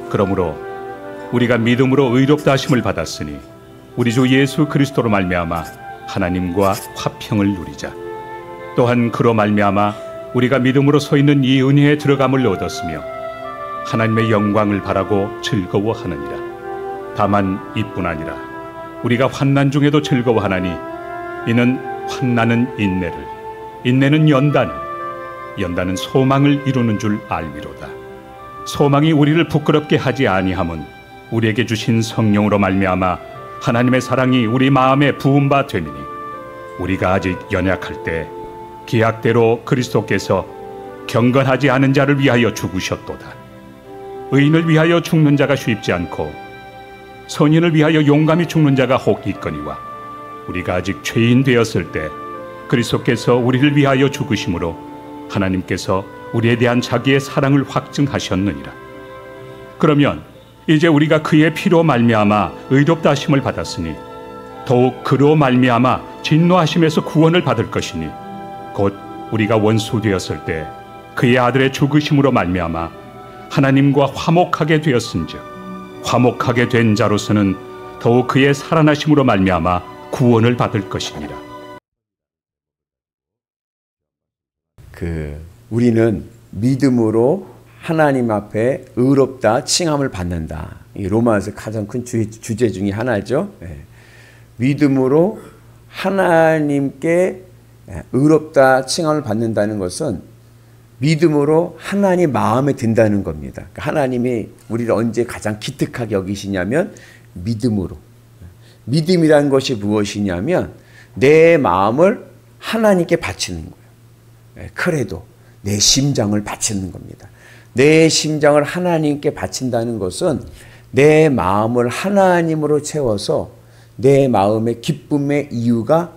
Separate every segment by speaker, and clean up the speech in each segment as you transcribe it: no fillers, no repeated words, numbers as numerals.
Speaker 1: 그러므로 우리가 믿음으로 의롭다 하심을 받았으니 우리 주 예수 그리스도로 말미암아 하나님과 화평을 누리자. 또한 그로 말미암아 우리가 믿음으로 서 있는 이 은혜에 들어감을 얻었으며 하나님의 영광을 바라고 즐거워하느니라. 다만 이뿐 아니라 우리가 환난 중에도 즐거워하나니 이는 환난은 인내를, 인내는 연단을, 연단은 소망을 이루는 줄 알미로다. 소망이 우리를 부끄럽게 하지 아니함은 우리에게 주신 성령으로 말미암아 하나님의 사랑이 우리 마음에 부은 바 됨이니 우리가 아직 연약할 때 기약대로 그리스도께서 경건하지 않은 자를 위하여 죽으셨도다. 의인을 위하여 죽는 자가 쉽지 않고 선인을 위하여 용감히 죽는 자가 혹 있거니와 우리가 아직 죄인 되었을 때 그리스도께서 우리를 위하여 죽으심으로 하나님께서 우리에 대한 자기의 사랑을 확증하셨느니라. 그러면 이제 우리가 그의 피로 말미암아 의롭다 하심을 받았으니 더욱 그로 말미암아 진노하심에서 구원을 받을 것이니 곧 우리가 원수 되었을 때 그의 아들의 죽으심으로 말미암아 하나님과 화목하게 되었은즉 화목하게 된 자로서는 더욱 그의 살아나심으로 말미암아 구원을 받을 것이니라.
Speaker 2: 우리는 믿음으로 하나님 앞에 의롭다 칭함을 받는다. 이 로마에서 가장 큰 주제 중에 하나죠. 믿음으로 하나님께 의롭다 칭함을 받는다는 것은 믿음으로 하나님 마음에 든다는 겁니다. 하나님이 우리를 언제 가장 기특하게 여기시냐면 믿음으로. 믿음이라는 것이 무엇이냐면 내 마음을 하나님께 바치는 거예요. 그래도 내 심장을 바치는 겁니다. 내 심장을 하나님께 바친다는 것은 내 마음을 하나님으로 채워서 내 마음의 기쁨의 이유가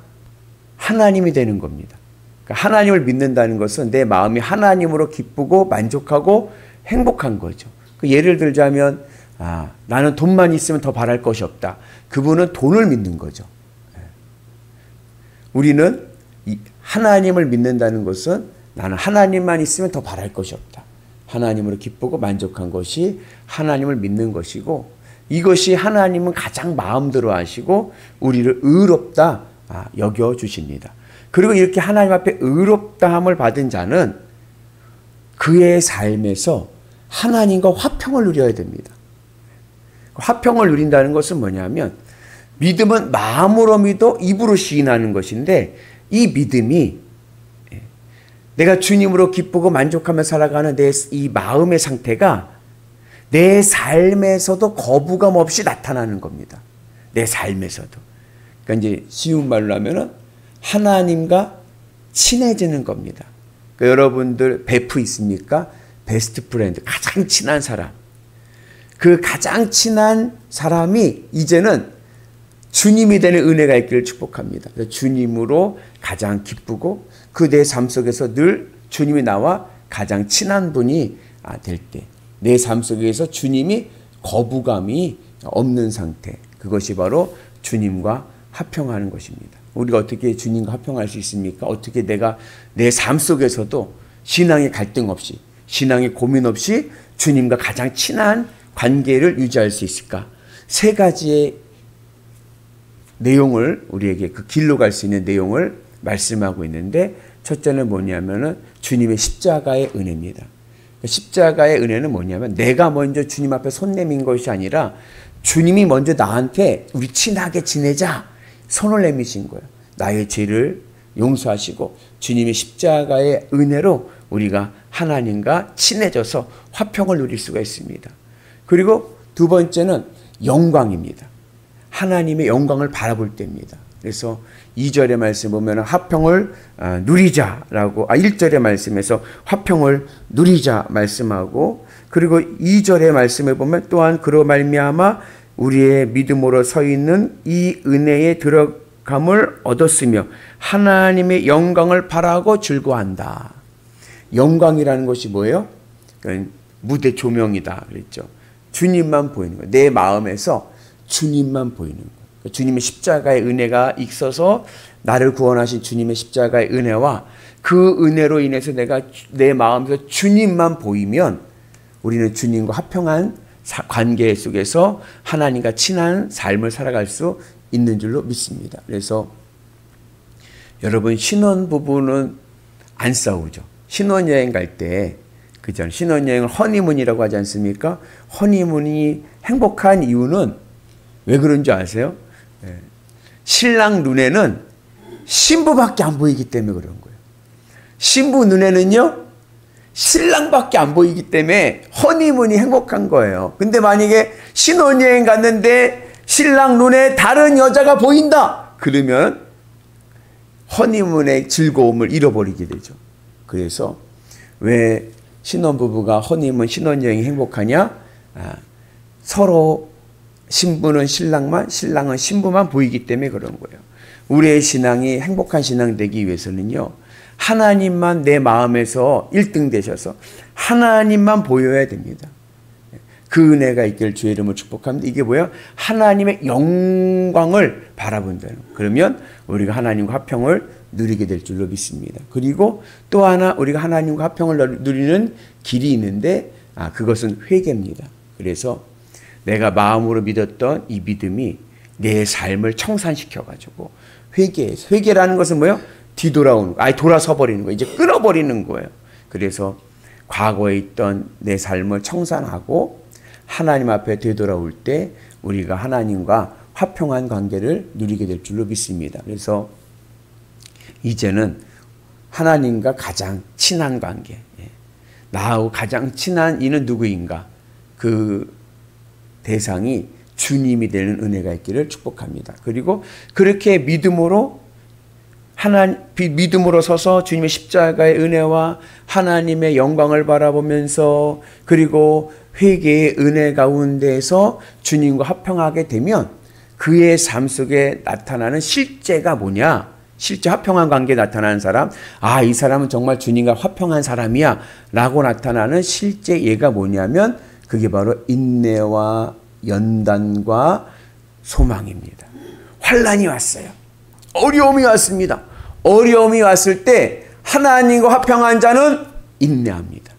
Speaker 2: 하나님이 되는 겁니다. 그러니까 하나님을 믿는다는 것은 내 마음이 하나님으로 기쁘고 만족하고 행복한 거죠. 예를 들자면 나는 돈만 있으면 더 바랄 것이 없다. 그분은 돈을 믿는 거죠. 우리는 하나님을 믿는다는 것은 나는 하나님만 있으면 더 바랄 것이 없다. 하나님으로 기쁘고 만족한 것이 하나님을 믿는 것이고 이것이 하나님은 가장 마음대로 하시고 우리를 의롭다 여겨주십니다. 그리고 이렇게 하나님 앞에 의롭다함을 받은 자는 그의 삶에서 하나님과 화평을 누려야 됩니다. 화평을 누린다는 것은 뭐냐면 믿음은 마음으로 믿어 입으로 시인하는 것인데 이 믿음이 내가 주님으로 기쁘고 만족하며 살아가는 내 이 마음의 상태가 내 삶에서도 거부감 없이 나타나는 겁니다. 내 삶에서도. 그러니까 이제 쉬운 말로 하면은 하나님과 친해지는 겁니다. 그러니까 여러분들 베프 있습니까? 베스트 프렌드, 가장 친한 사람. 그 가장 친한 사람이 이제는 주님이 되는 은혜가 있기를 축복합니다. 주님으로 가장 기쁘고 그 내 삶 속에서 늘 주님이 나와 가장 친한 분이 될 때 내 삶 속에서 주님이 거부감이 없는 상태, 그것이 바로 주님과 화평하는 것입니다. 우리가 어떻게 주님과 화평할 수 있습니까? 어떻게 내가 내 삶 속에서도 신앙의 갈등 없이, 신앙의 고민 없이 주님과 가장 친한 관계를 유지할 수 있을까? 세 가지의 내용을 우리에게 그 길로 갈 수 있는 내용을 말씀하고 있는데 첫째는 뭐냐면은 주님의 십자가의 은혜입니다. 십자가의 은혜는 뭐냐면 내가 먼저 주님 앞에 손 내민 것이 아니라 주님이 먼저 나한테 우리 친하게 지내자 손을 내미신 거예요. 나의 죄를 용서하시고 주님의 십자가의 은혜로 우리가 하나님과 친해져서 화평을 누릴 수가 있습니다. 그리고 두 번째는 영광입니다. 하나님의 영광을 바라볼 때입니다. 그래서 2절의 말씀 보면 화평을 누리자라고 1절의 말씀에서 화평을 누리자 말씀하고 그리고 2절의 말씀에 보면 또한 그로 말미암아 우리의 믿음으로 서 있는 이 은혜에 들어감을 얻었으며 하나님의 영광을 바라고 즐거워한다. 영광이라는 것이 뭐예요? 그러니까 무대 조명이다 그랬죠. 주님만 보이는 거예요. 내 마음에서 주님만 보이는 거예요. 주님의 십자가의 은혜가 있어서 나를 구원하신 주님의 십자가의 은혜와 그 은혜로 인해서 내가 내 마음에서 주님만 보이면 우리는 주님과 화평한 관계 속에서 하나님과 친한 삶을 살아갈 수 있는 줄로 믿습니다. 그래서 여러분, 신혼부부는 안 싸우죠. 신혼여행 갈 때, 그죠? 신혼여행을 허니문이라고 하지 않습니까? 허니문이 행복한 이유는 왜 그런 줄 아세요? 신랑 눈에는 신부밖에 안 보이기 때문에 그런 거예요. 신부 눈에는요, 신랑밖에 안 보이기 때문에 허니문이 행복한 거예요. 근데 만약에 신혼여행 갔는데 신랑 눈에 다른 여자가 보인다! 그러면 허니문의 즐거움을 잃어버리게 되죠. 그래서 왜 신혼부부가 허니문, 신혼여행이 행복하냐? 서로 신부는 신랑만, 신랑은 신부만 보이기 때문에 그런 거예요. 우리의 신앙이 행복한 신앙 되기 위해서는요, 하나님만 내 마음에서 1등 되셔서 하나님만 보여야 됩니다. 그 은혜가 있기를 주의 이름으로 축복합니다. 이게 뭐야? 하나님의 영광을 바라본다는 거예요. 그러면 우리가 하나님과 화평을 누리게 될 줄로 믿습니다. 그리고 또 하나 우리가 하나님과 화평을 누리는 길이 있는데 그것은 회개입니다. 그래서 내가 마음으로 믿었던 이 믿음이 내 삶을 청산시켜가지고 회개해서, 회개라는 것은 뭐예요? 뒤돌아오는 거, 돌아서 버리는 거, 이제 끊어버리는 거예요. 그래서 과거에 있던 내 삶을 청산하고 하나님 앞에 되돌아올 때 우리가 하나님과 화평한 관계를 누리게 될 줄로 믿습니다. 그래서 이제는 하나님과 가장 친한 관계, 나하고 가장 친한 이는 누구인가? 그 대상이 주님이 되는 은혜가 있기를 축복합니다. 그리고 그렇게 믿음으로 믿음으로 서서 주님의 십자가의 은혜와 하나님의 영광을 바라보면서 그리고 회개의 은혜 가운데서 주님과 화평하게 되면 그의 삶 속에 나타나는 실제가 뭐냐? 실제 화평한 관계에 나타나는 사람, 이 사람은 정말 주님과 화평한 사람이야 라고 나타나는 실제 예가 뭐냐면 그게 바로 인내와 연단과 소망입니다. 환난이 왔어요. 어려움이 왔습니다. 어려움이 왔을 때 하나님과 화평한 자는 인내합니다.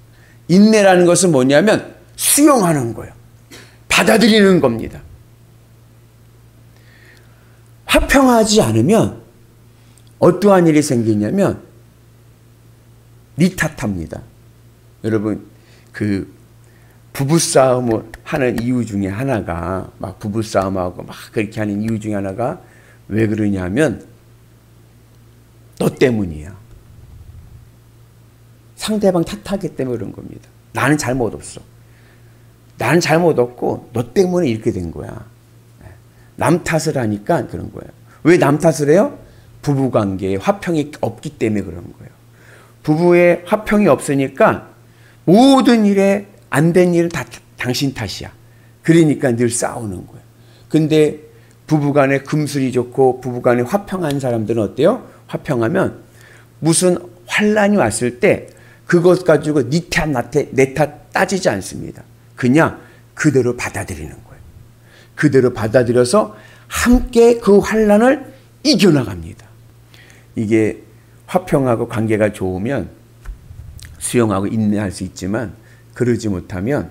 Speaker 2: 인내라는 것은 뭐냐면 수용하는 거예요. 받아들이는 겁니다. 화평하지 않으면 어떠한 일이 생기냐면 니 탓합니다. 여러분, 그 부부싸움을 하는 이유 중에 하나가 막 부부싸움하고 막 그렇게 하는 이유 중에 하나가 왜 그러냐면 너 때문이야. 상대방 탓하기 때문에 그런 겁니다. 나는 잘못 없어. 나는 잘못 없고 너 때문에 이렇게 된 거야. 남 탓을 하니까 그런 거예요. 왜 남 탓을 해요? 부부관계에 화평이 없기 때문에 그런 거예요. 부부에 화평이 없으니까 모든 일에 안 된 일은 다 당신 탓이야. 그러니까 늘 싸우는 거예요. 근데 부부간에 금슬이 좋고 부부간에 화평한 사람들은 어때요? 화평하면 무슨 환난이 왔을 때 그것 가지고 네 탓, 내 탓 따지지 않습니다. 그냥 그대로 받아들이는 거예요. 그대로 받아들여서 함께 그 환난을 이겨나갑니다. 이게 화평하고 관계가 좋으면 수용하고 인내할 수 있지만 그러지 못하면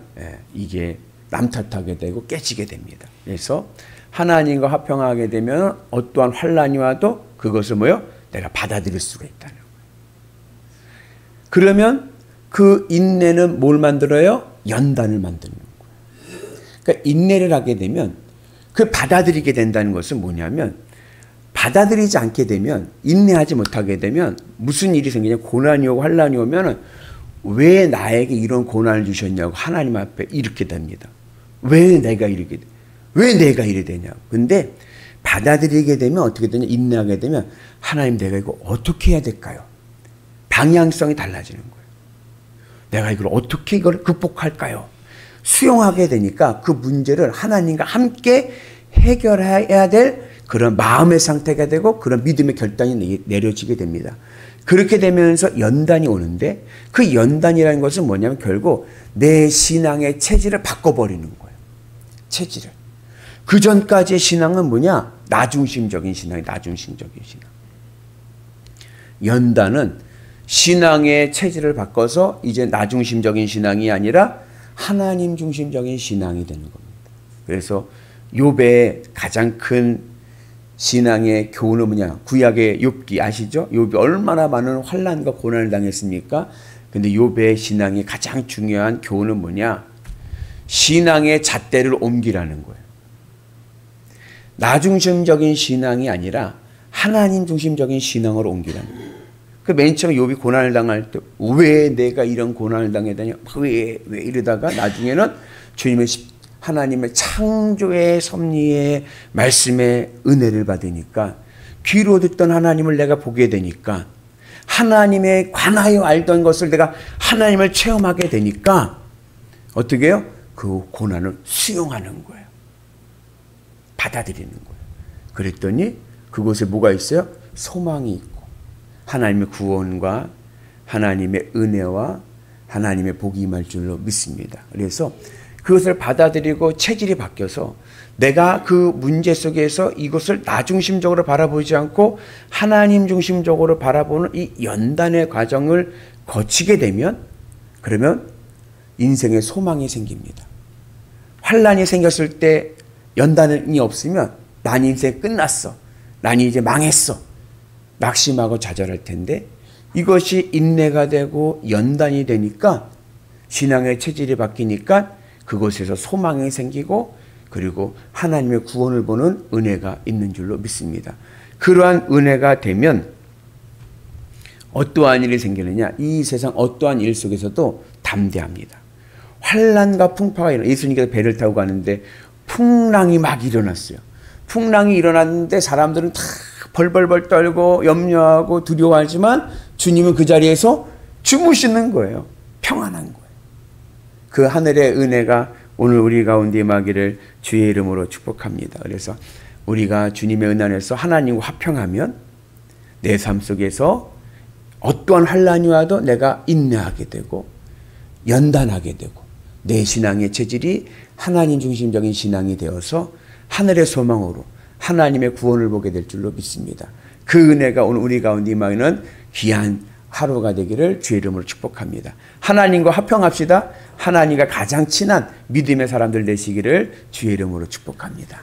Speaker 2: 이게 남 탓하게 되고 깨지게 됩니다. 그래서 하나님과 화평하게 되면 어떠한 환난이 와도 그것을 뭐요? 내가 받아들일 수가 있다는 거예요. 그러면 그 인내는 뭘 만들어요? 연단을 만드는 거예요. 그러니까 인내를 하게 되면 그 받아들이게 된다는 것은 뭐냐면 받아들이지 않게 되면 인내하지 못하게 되면 무슨 일이 생기냐? 고난이 오고 환난이 오면 왜 나에게 이런 고난을 주셨냐고 하나님 앞에 이렇게 됩니다. 왜 내가 이렇게 돼? 왜 내가 이래 되냐고. 근데 받아들이게 되면 어떻게 되냐? 인내하게 되면 하나님 내가 이거 어떻게 해야 될까요? 방향성이 달라지는 거예요. 내가 이걸 어떻게 이걸 극복할까요? 수용하게 되니까 그 문제를 하나님과 함께 해결해야 될 그런 마음의 상태가 되고 그런 믿음의 결단이 내려지게 됩니다. 그렇게 되면서 연단이 오는데 그 연단이라는 것은 뭐냐면 결국 내 신앙의 체질을 바꿔버리는 거예요. 체질을. 그 전까지의 신앙은 뭐냐? 나중심적인 신앙이 나중심적인 신앙. 연단은 신앙의 체질을 바꿔서 이제 나 중심적인 신앙이 아니라 하나님 중심적인 신앙이 되는 겁니다. 그래서 욥의 가장 큰 신앙의 교훈은 뭐냐? 구약의 욥기 아시죠? 욥이 얼마나 많은 환난과 고난을 당했습니까? 근데 욥의 신앙의 가장 중요한 교훈은 뭐냐? 신앙의 잣대를 옮기라는 거예요. 나 중심적인 신앙이 아니라 하나님 중심적인 신앙으로 옮기라는 거예요. 그 맨 처음 욥이 고난을 당할 때 왜 내가 이런 고난을 당했다냐? 왜 이러다가 나중에는 주님의 하나님의 창조의 섭리의 말씀의 은혜를 받으니까 귀로 듣던 하나님을 내가 보게 되니까 하나님에 관하여 알던 것을 내가 하나님을 체험하게 되니까 어떻게 해요? 그 고난을 수용하는 거예요. 받아들이는 거예요. 그랬더니 그곳에 뭐가 있어요? 소망이 있고 하나님의 구원과 하나님의 은혜와 하나님의 복이 임할 줄로 믿습니다. 그래서 그것을 받아들이고 체질이 바뀌어서 내가 그 문제 속에서 이것을 나 중심적으로 바라보지 않고 하나님 중심적으로 바라보는 이 연단의 과정을 거치게 되면 그러면 인생에 소망이 생깁니다. 환난이 생겼을 때 연단이 없으면 난 인생 끝났어. 난 이제 망했어. 낙심하고 좌절할 텐데 이것이 인내가 되고 연단이 되니까 신앙의 체질이 바뀌니까 그곳에서 소망이 생기고 그리고 하나님의 구원을 보는 은혜가 있는 줄로 믿습니다. 그러한 은혜가 되면 어떠한 일이 생기느냐? 이 세상 어떠한 일 속에서도 담대합니다. 환난과 풍파가 일어나 예수님께서 배를 타고 가는데 풍랑이 막 일어났어요. 풍랑이 일어났는데 사람들은 다 벌벌벌 떨고 염려하고 두려워하지만 주님은 그 자리에서 주무시는 거예요. 평안한 거예요. 그 하늘의 은혜가 오늘 우리 가운데 임하기를 주의 이름으로 축복합니다. 그래서 우리가 주님의 은혜 안에서 하나님과 화평하면 내 삶 속에서 어떠한 환난이 와도 내가 인내하게 되고 연단하게 되고 내 신앙의 체질이 하나님 중심적인 신앙이 되어서 하늘의 소망으로 하나님의 구원을 보게 될 줄로 믿습니다. 그 은혜가 오늘 우리 가운데 임하는 귀한 하루가 되기를 주의 이름으로 축복합니다. 하나님과 화평합시다. 하나님과 가장 친한 믿음의 사람들 되시기를 주의 이름으로 축복합니다.